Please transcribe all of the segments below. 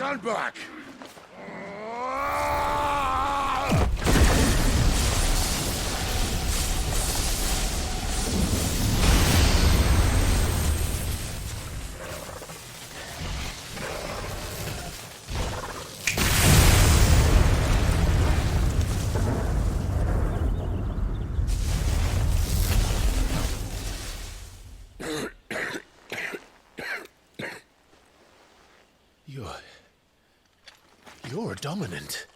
Stand back! You're a dominant.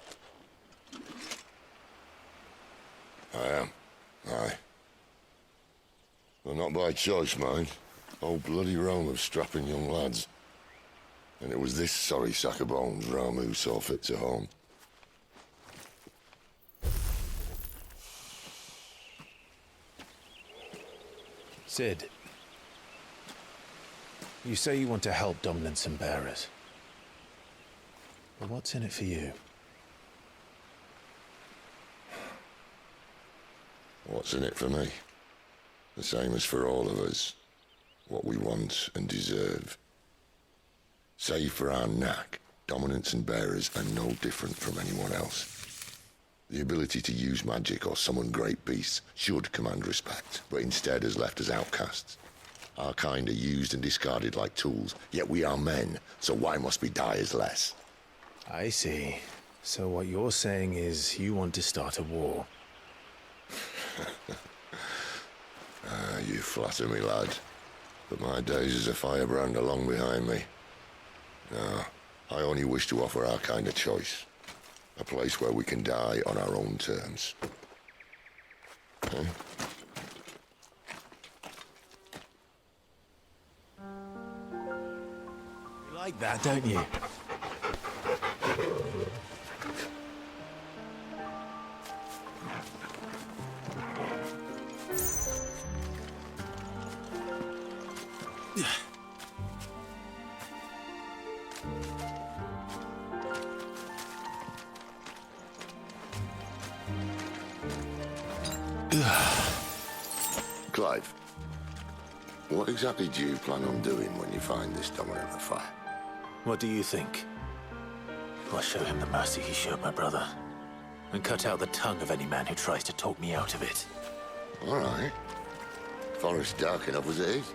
I am. Aye. Well, not by choice, mind. Whole bloody realm of strapping young lads. And it was this sorry sack of bones Rome who saw fit to home. Sid, you say you want to help dominants and bearers. But what's in it for you? What's in it for me? The same as for all of us. What we want and deserve. Save for our knack, dominants and bearers are no different from anyone else. The ability to use magic or summon great beasts should command respect, but instead has left us outcasts. Our kind are used and discarded like tools, yet we are men, so why must we die as less? I see. So what you're saying is you want to start a war. You flatter me, lad. But my days as a firebrand are long behind me. No, I only wish to offer our kind a choice. A place where we can die on our own terms. Huh? You like that, don't you? Clive, what exactly do you plan on doing when you find this dominant of fire? What do you think? I'll show him the mercy he showed my brother, and cut out the tongue of any man who tries to talk me out of it. All right. Forest dark enough as it is.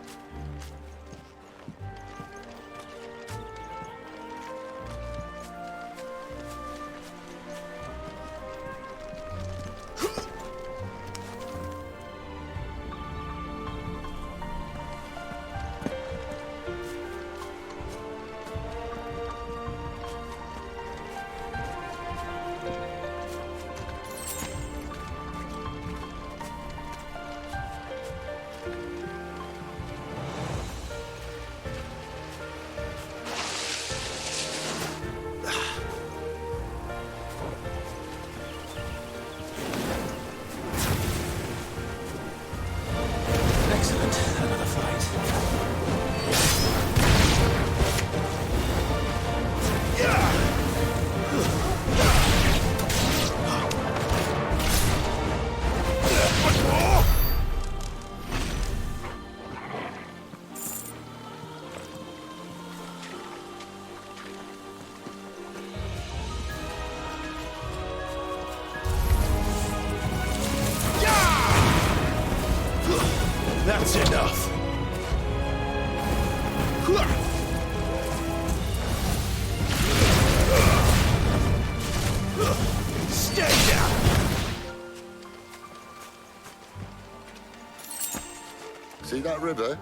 That's enough. Stay down. See that river?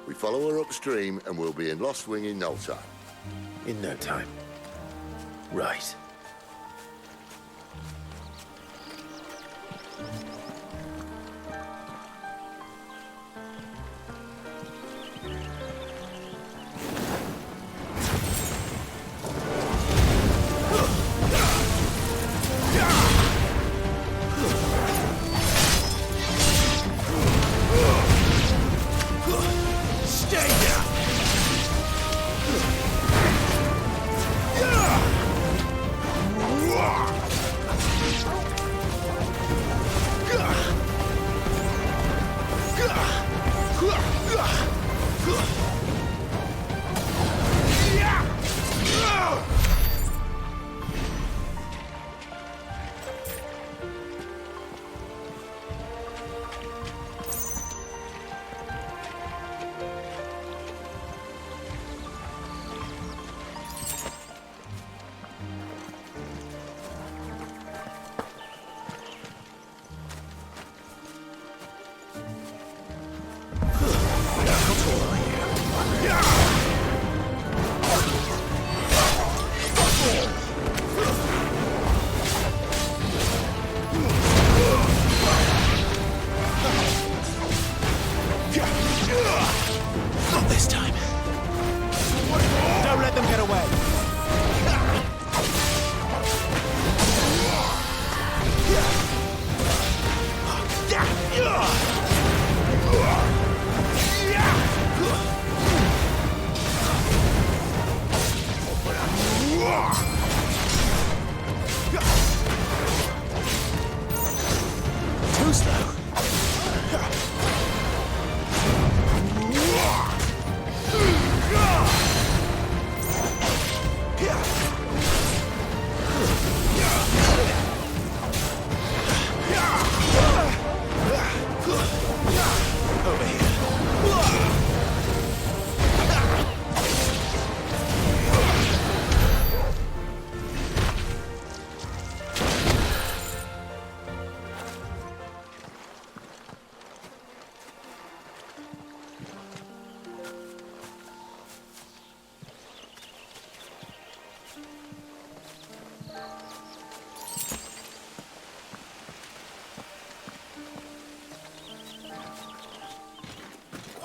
We follow her upstream and we'll be in Lost Wing in no time. In no time. Right.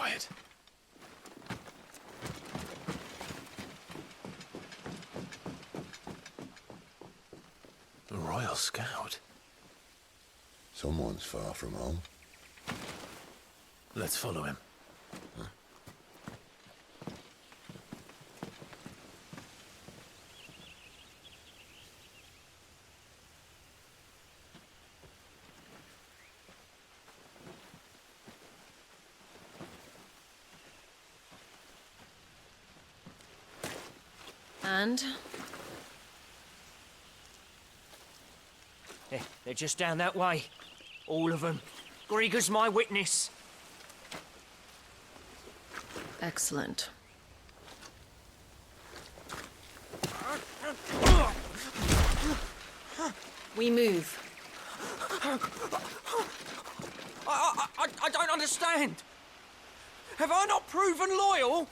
quiet. A Royal Scout? Someone's far from home. Let's follow him. And? They're just down that way. All of them. Grieger's my witness. Excellent. We move. I don't understand. Have I not proven loyal?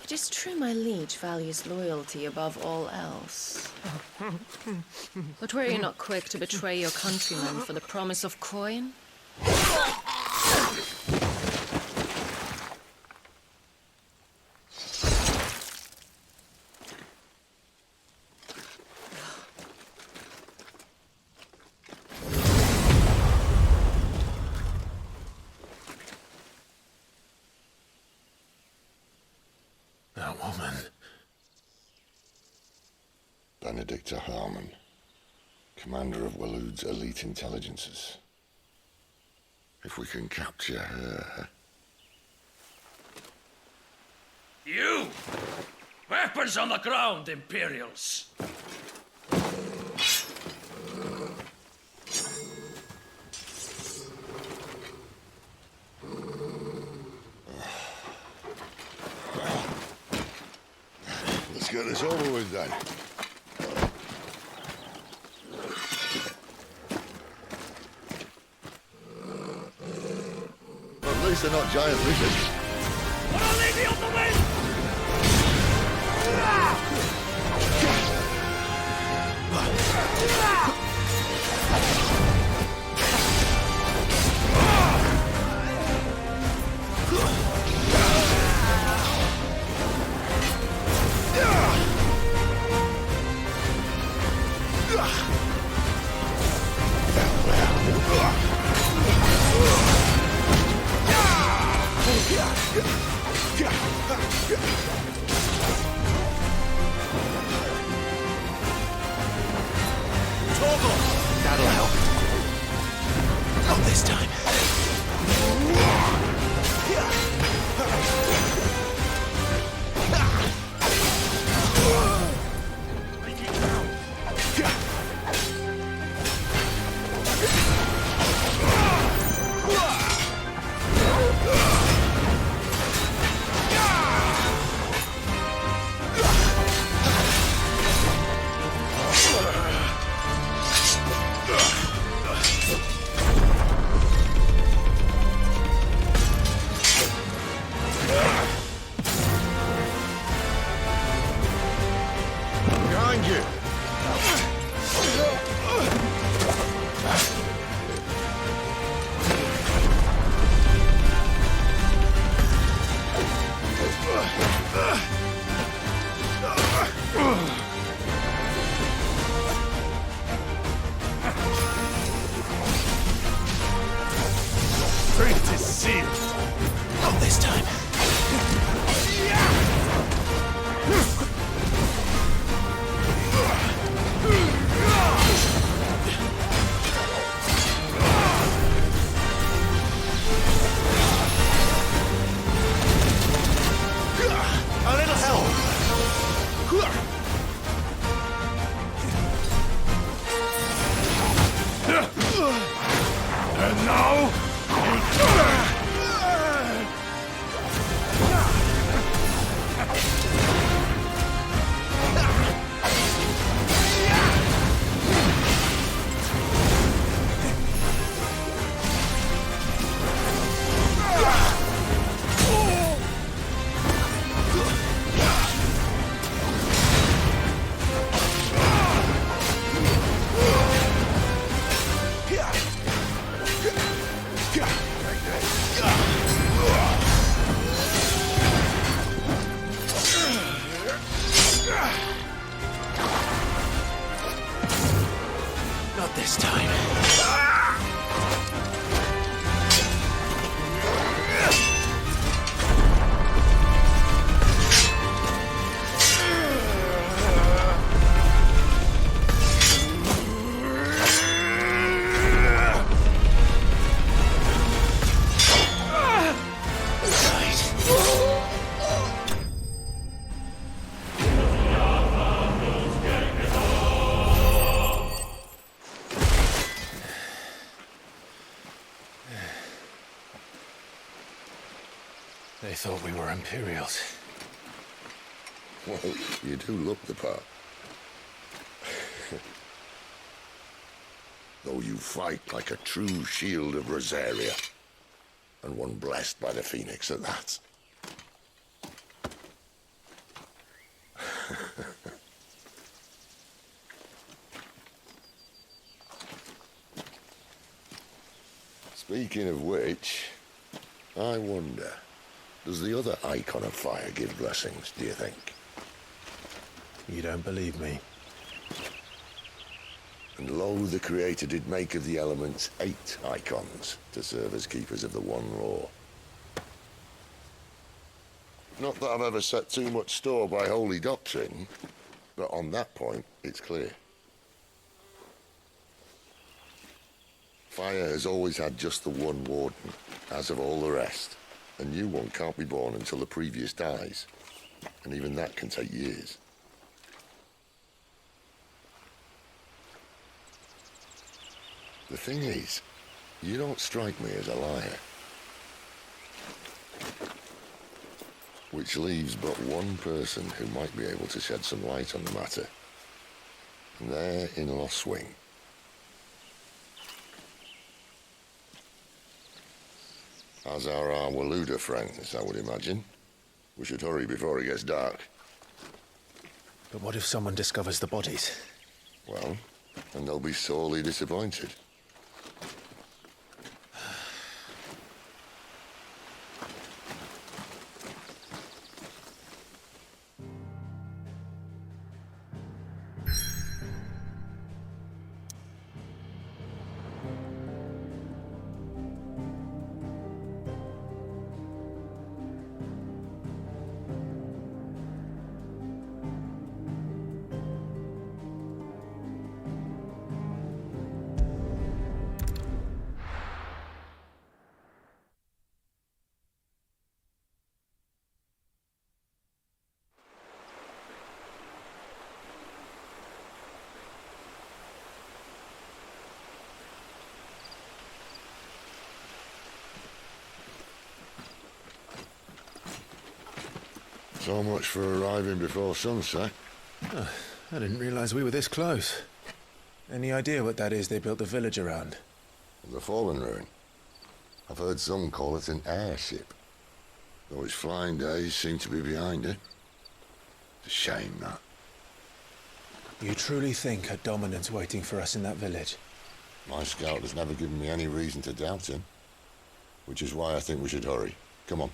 It is true my liege values loyalty above all else. But were you not quick to betray your countrymen for the promise of coin? That woman. Benedicta Harmon, commander of Waloed's elite intelligences. If we can capture her... You! Weapons on the ground, Imperials! Let's get this over with then. At least they're not giant lizards. What are they on the wind? That'll help. Not this time. Behind you! Fate is sealed. Not this time. A little help. And now, Not this time. They thought we were Imperials. Well, you do look the part. Though you fight like a true shield of Rosaria, and one blessed by the Phoenix at that. Speaking of which, I wonder, does the other icon of fire give blessings, do you think? You don't believe me? And lo, the Creator did make of the elements 8 icons to serve as keepers of the one law. Not that I've ever set too much store by holy doctrine, but on that point, it's clear. Fire has always had just the one warden, as of all the rest. A new one can't be born until the previous dies, and even that can take years. The thing is, you don't strike me as a liar. Which leaves but one person who might be able to shed some light on the matter. And they're in Lost Swing. As are our Waluda friends, I would imagine. We should hurry before it gets dark. But what if someone discovers the bodies? Well, and they'll be sorely disappointed. So much for arriving before sunset. Oh, I didn't realize we were this close. Any idea what that is they built the village around? The fallen ruin. I've heard some call it an airship. Though its flying days seem to be behind it. It's a shame, that. You truly think a dominant's waiting for us in that village? My scout has never given me any reason to doubt him. Which is why I think we should hurry. Come on.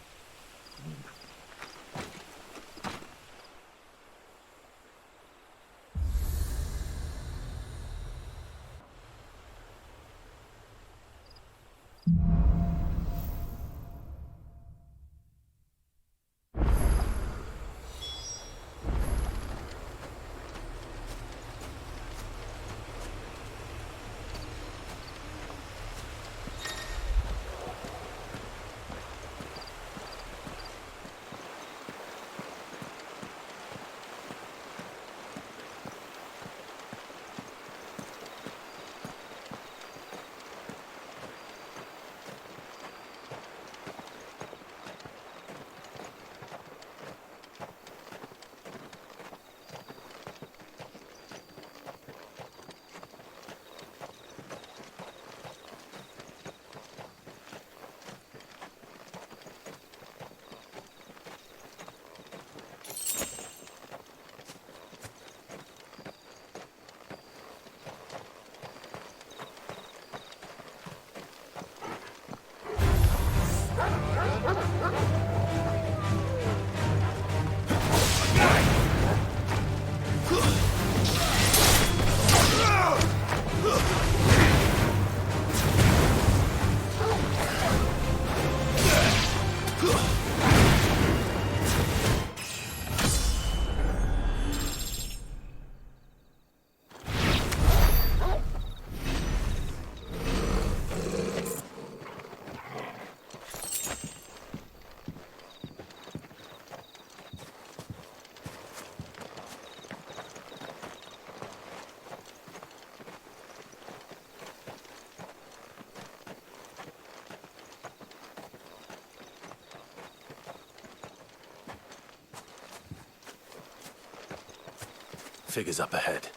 Figures up ahead.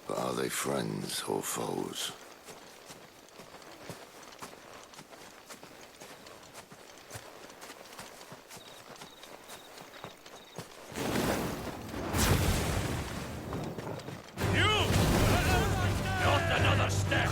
But are they friends or foes? Not another step!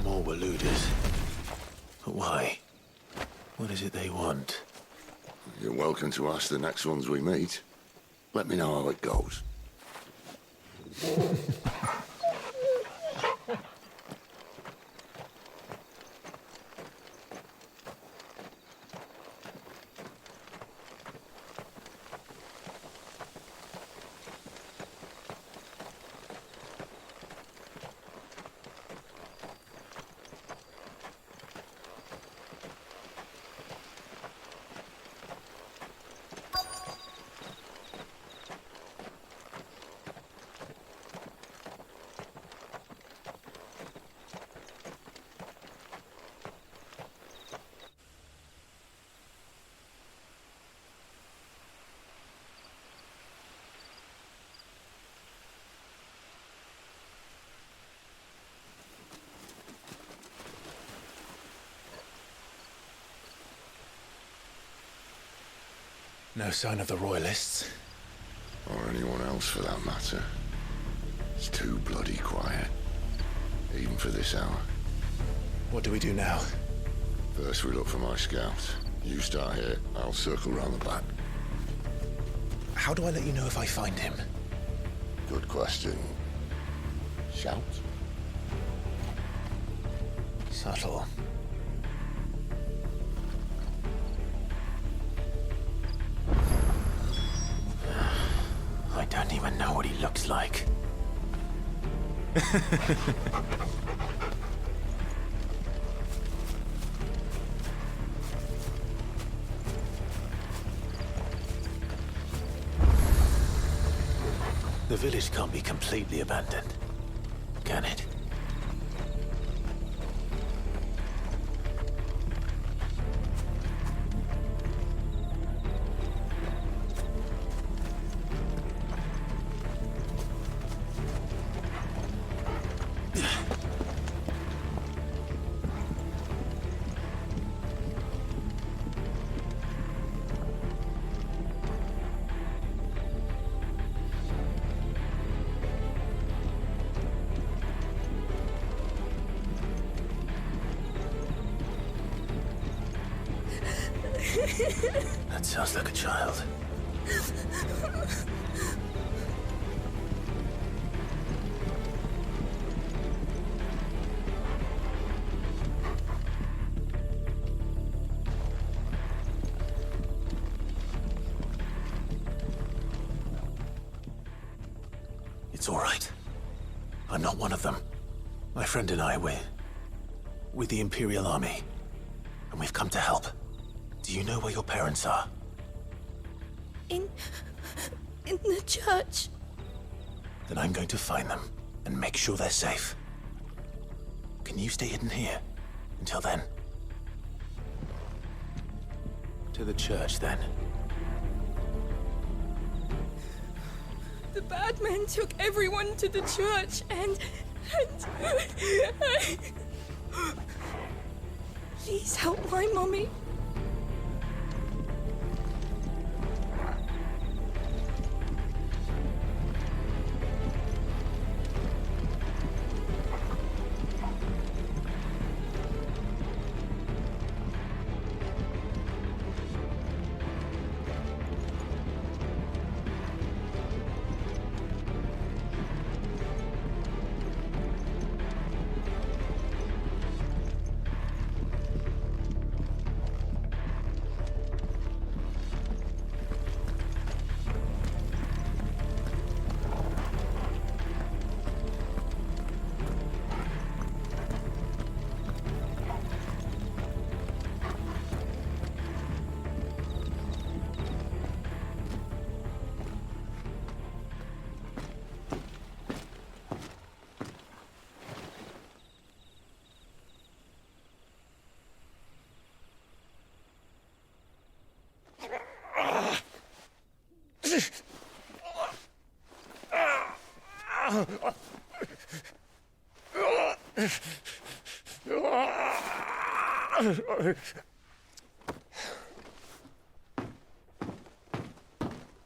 More were looted. But why? What is it they want? You're welcome to ask the next ones we meet. Let me know how it goes. No sign of the Royalists. Or anyone else for that matter. It's too bloody quiet. Even for this hour. What do we do now? First we look for my scouts. You start here, I'll circle round the back. How do I let you know if I find him? Good question. Shout? Subtle. I don't even know what he looks like. The village can't be completely abandoned, can it? That sounds like a child. It's all right. I'm not one of them. My friend and I, we're with the Imperial Army, and we've come to help. Do you know where your parents are? In the church. Then I'm going to find them and make sure they're safe. Can you stay hidden here until then? To the church, then. The bad men took everyone to the church and Please help my mommy.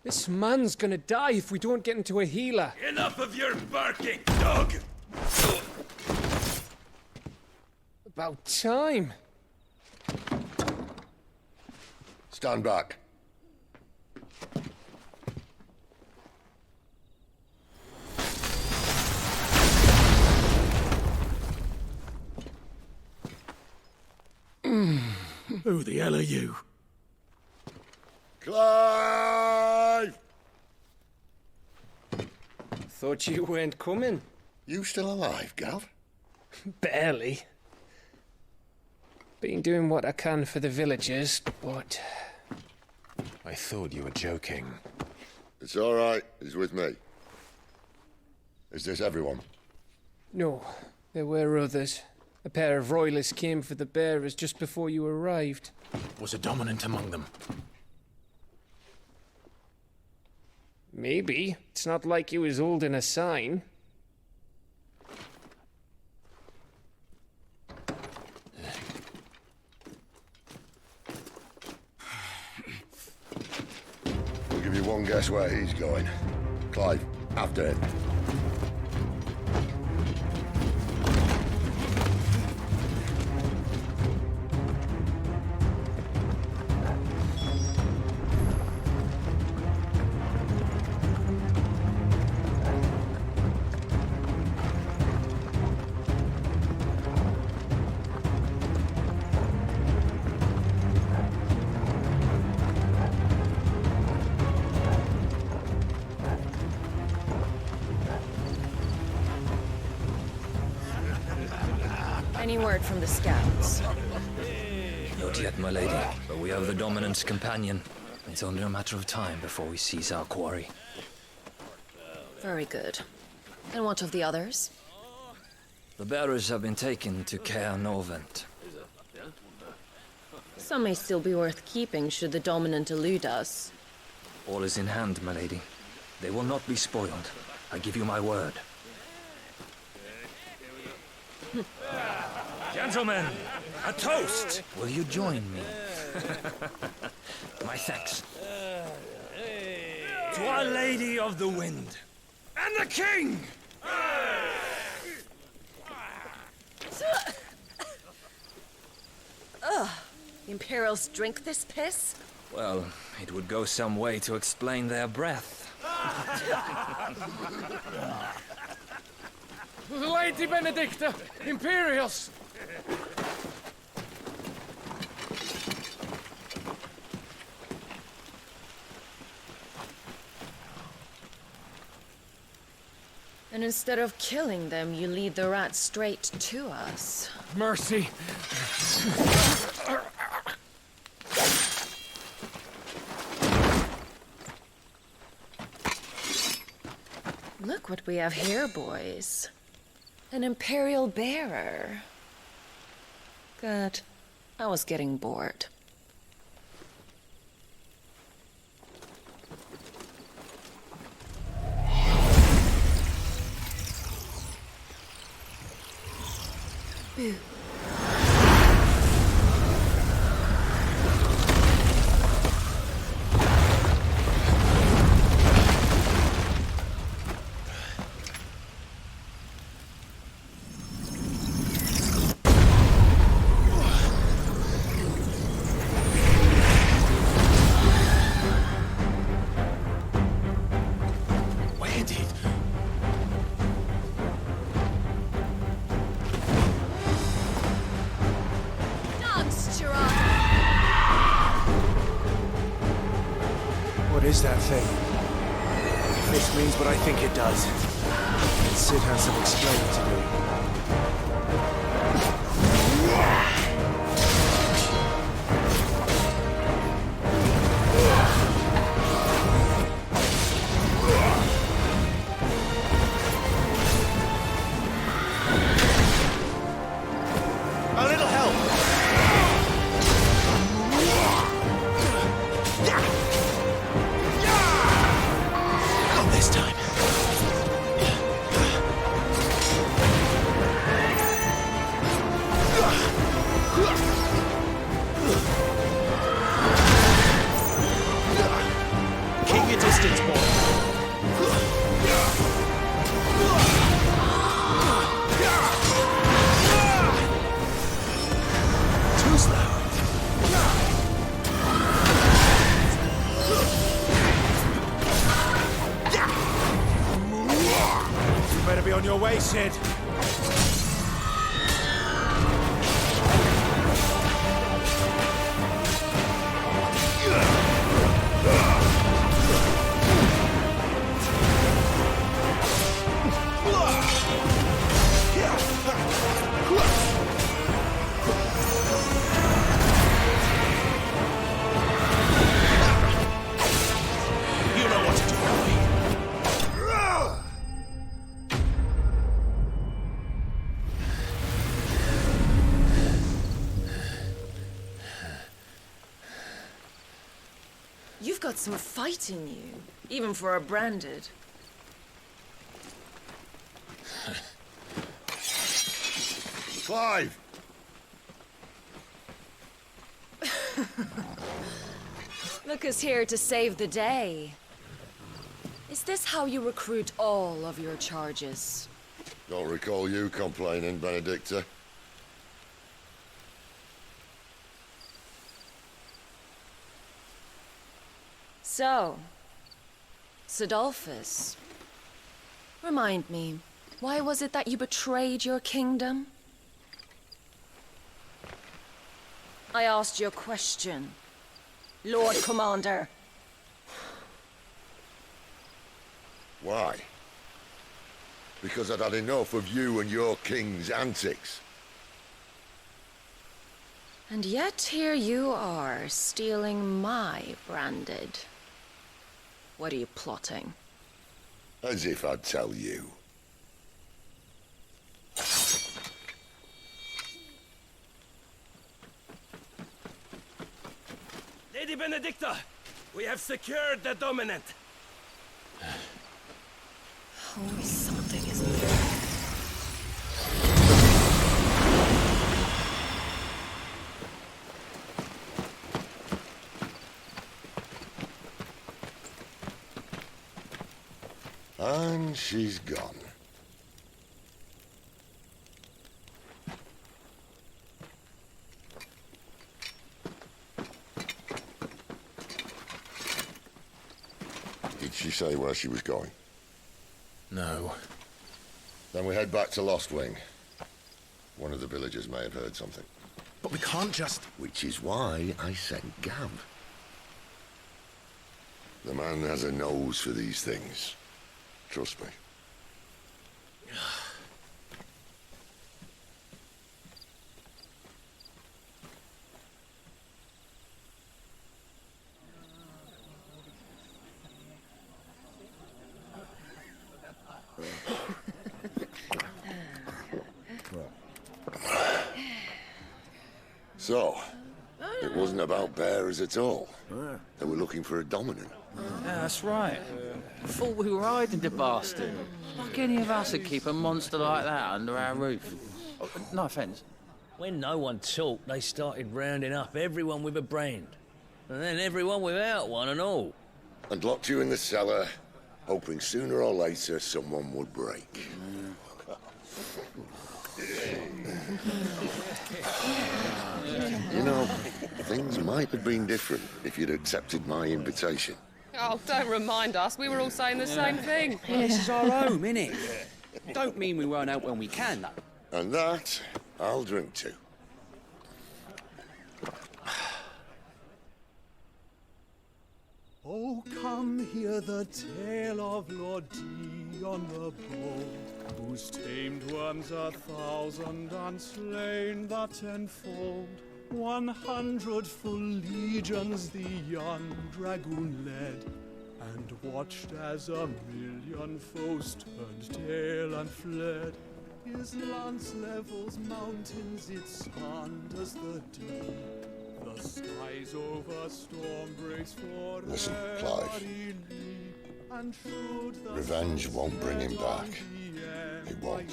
This man's gonna die if we don't get into a healer. Enough of your barking, dog! About time. Stand back. Who the hell are you? Clive! Thought you weren't coming. You still alive, Gav? Barely. Been doing what I can for the villagers, but... I thought you were joking. It's all right. He's with me. Is this everyone? No, there were others. A pair of royalists came for the bearers just before you arrived. Was a dominant among them? Maybe. It's not like he was holding a sign. We'll give you one guess where he's going. Clive, after him. Any word from the scouts? Not yet, my lady, but we have the dominant's companion. It's only a matter of time before we seize our quarry. Very good. And what of the others? The bearers have been taken to 𝚃𝙗𝙁. Some may still be worth keeping should the dominant elude us. All is in hand, my lady. They will not be spoiled. I give you my word. Gentlemen, a toast! Will you join me? My thanks. To Our Lady of the Wind. And the King! The Imperials drink this piss? Well, it would go some way to explain their breath. Lady Benedicta! Imperials! And instead of killing them, you lead the rats straight to us. Mercy! Look what we have here, boys. An Imperial bearer. Good. I was getting bored. Boo. What is that thing? If this means what I think it does, Sid has some explaining to do. A little help! Not this time. said. You know what to do, boy. You've got some fight in you, even for a branded. Clive! Look who's here to save the day. Is this how you recruit all of your charges? Don't recall you complaining, Benedicta. So, Cidolfus, remind me, why was it that you betrayed your kingdom? I asked you a question, Lord Commander. Why? Because I'd had enough of you and your king's antics. And yet here you are, stealing my branded. What are you plotting? As if I'd tell you. Lady Benedicta, we have secured the dominant. Always something, isn't there? And she's gone. Did she say where she was going? No. Then we head back to Lost Wing. One of the villagers may have heard something. But we can't just... Which is why I sent Gav. The man has a nose for these things. Trust me. So, it wasn't about bearers at all. They were looking for a dominant. Yeah, that's right. Thought we were hiding the bastard. Like any of us would keep a monster like that under our roof. Oh, no offence. When no one talked, they started rounding up everyone with a brand. And then everyone without one and all. And locked you in the cellar, hoping sooner or later someone would break. You know, things might have been different if you'd accepted my invitation. Oh, don't remind us. We were all saying the same thing. Well, this is our home, innit? Don't mean we won't help when we can, though. And that, I'll drink to. Oh, come hear the tale of Lord Dion the Bold, who's tamed worms 1,000 and slain the 10-fold. 100 full legions the young dragoon led, and watched as 1,000,000 foes turned tail and fled. His lance levels mountains, it slanders the deep. The skies over storm breaks for Listen, Clive. Revenge won't bring him back. It won't.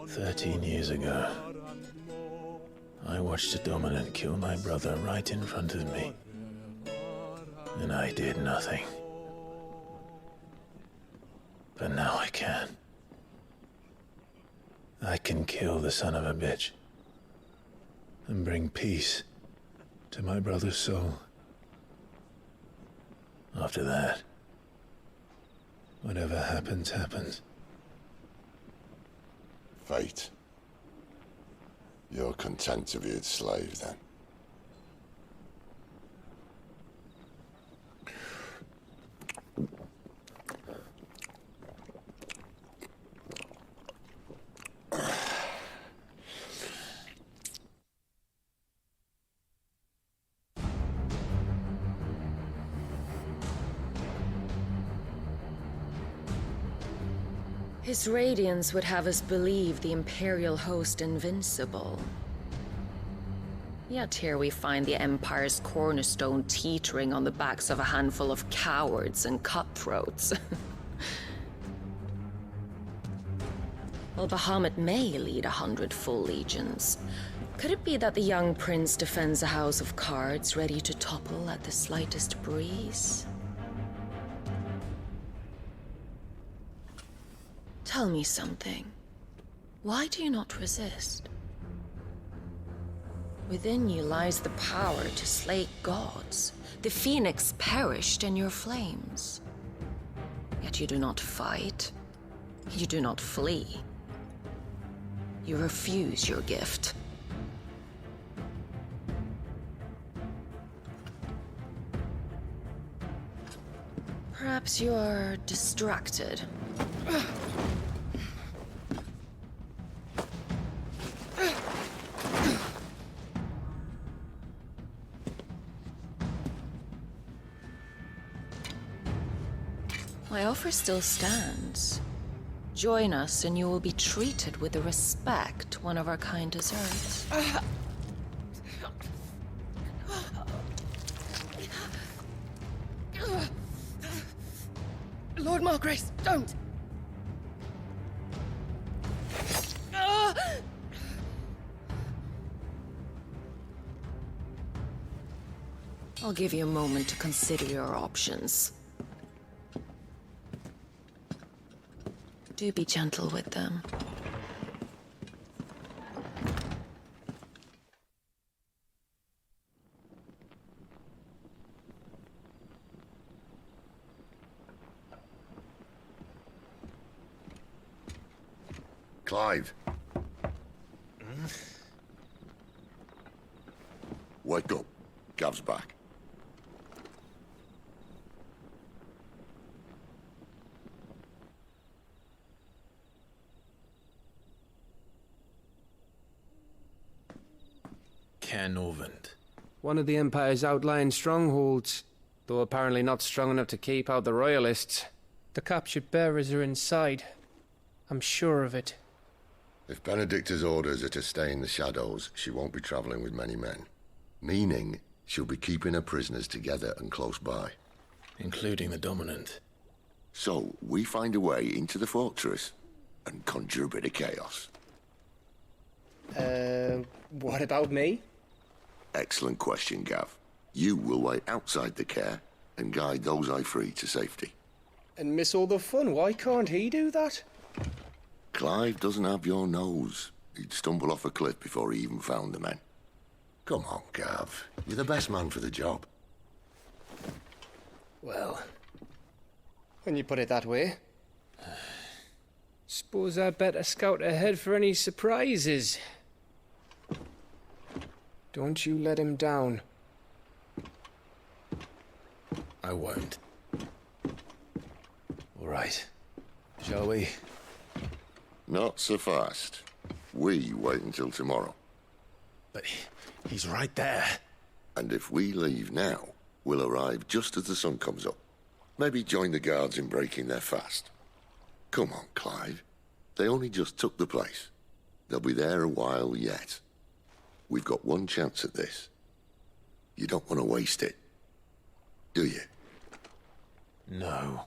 13 years ago, I watched a dominant kill my brother right in front of me. And I did nothing. But now I can. I can kill the son of a bitch and bring peace to my brother's soul. After that, Whatever happens, happens. Fate. You're content to be its slave, then? His radiance would have us believe the Imperial host invincible. Yet here we find the Empire's cornerstone teetering on the backs of a handful of cowards and cutthroats. Well, Bahamut may lead 100 full legions. Could it be that the young prince defends a house of cards ready to topple at the slightest breeze? Tell me something. Why do you not resist? Within you lies the power to slay gods. The phoenix perished in your flames. Yet you do not fight. You do not flee. You refuse your gift. Perhaps you are distracted. My offer still stands. Join us and you will be treated with the respect one of our kind deserves. Lord Margrace, don't! I'll give you a moment to consider your options. Do be gentle with them. Clive. Wake up. Gav's back. Cenn-Orvend. One of the Empire's outlying strongholds, though apparently not strong enough to keep out the Royalists. The captured bearers are inside. I'm sure of it. If Benedicta's orders are to stay in the shadows, she won't be traveling with many men. Meaning, she'll be keeping her prisoners together and close by. Including the Dominant. So, we find a way into the fortress and conjure a bit of chaos. What about me? Excellent question, Gav. You will wait outside the care and guide those I free to safety. And miss all the fun. Why can't he do that? Clive doesn't have your nose. He'd stumble off a cliff before he even found the men. Come on, Gav. You're the best man for the job. Well, when you put it that way. Suppose I'd better scout ahead for any surprises. Don't you let him down. I won't. All right. Shall we? Not so fast. We wait until tomorrow. But he's right there. And if we leave now, we'll arrive just as the sun comes up. Maybe join the guards in breaking their fast. Come on, Clive. They only just took the place. They'll be there a while yet. We've got one chance at this. You don't want to waste it, do you? No.